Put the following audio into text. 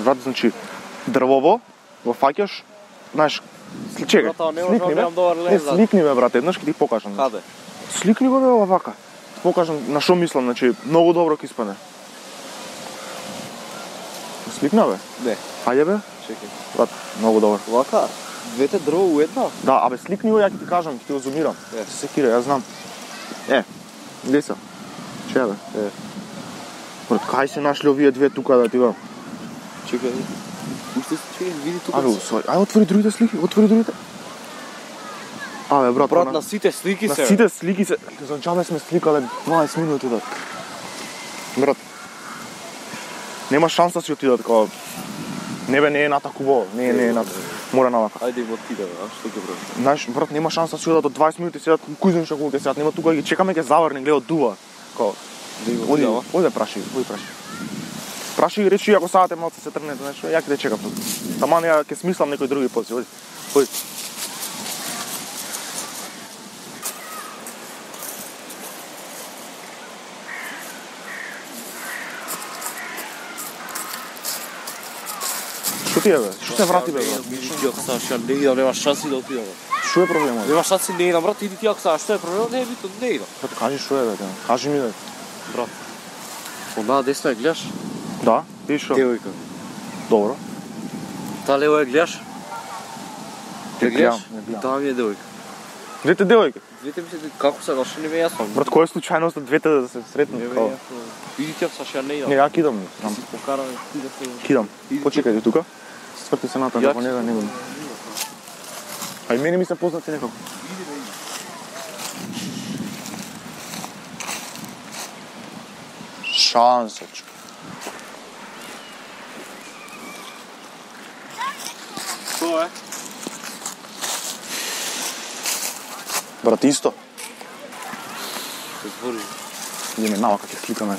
Брат, значи, дрвово, го фаќаш, знаеш, чекај, сликни ме. Не, сликни ме, брат, еднаш ќе ти покажам. Каде? Сликни го, бе, овака. Ти покажам на што мислам, значи, многу добро ќе испадне. Сликна, бе? Не. Ајде, бе. Чекај. Брат, многу добро. Вака? Двете дрво у една? Да, абе, сликни го, ја ќе ти кажам, ќе ти го зумирам. Се кире, јас знам. Где се? Че, бе? Брат, кај се нашли овие две тука да ти го? Чекај. Уште чекај, види тука. Ајде, отвори другите слики, отвори другите. Абе, брат, брат, на сите слики се. На сите слики се. За џабе сме сликале 20 минути, да. Брат, нема шанса си отидат како небе не е натакуво, не е нат. Мора навака. Ајде го отиде, а што ќе прави? Знаеш, брат, нема шанса си одат до 20 минути седат, кој знае што ќе седат, нема тука ги чекаме ќе заврне, гледат дува. Како оди праши. Праши и речи ако садате малце се тргнете, знаеш, ја ќе те чекам тука. Таман ја ќе смислам некој други поци, оди. Што ти е, бе? Што се врати, бе, брат? Ти ако саш, не идам, нема шанси да отидам. Што е проблемот? Нема шанси, не идам, брат, иди ти ако саш, што е проблемот? Не е битно, не идам. Брат, кажи што е, бе, кажи ми, бе. Брат, онаа десна ја гледаш? Да, видиш што? Девојка. Добро. Та лево ја гледаш? Не гледам. Таа ми е девојка. Двете девојки? Двете ми се, како се, што не ме јасно. Брат, која е случајноста двете да се сретнат? Не ме јасно. Иди ти ако саш, ја не идам. Не, ја кидам. Си покараме, ти да се... Кидам. Почекајте тука. Сврти се натаму, како не го. Ај мене ми се познати некако. Шансочка. Што е? Брат, исто. Се збори. Идеме навака ќе кликаме.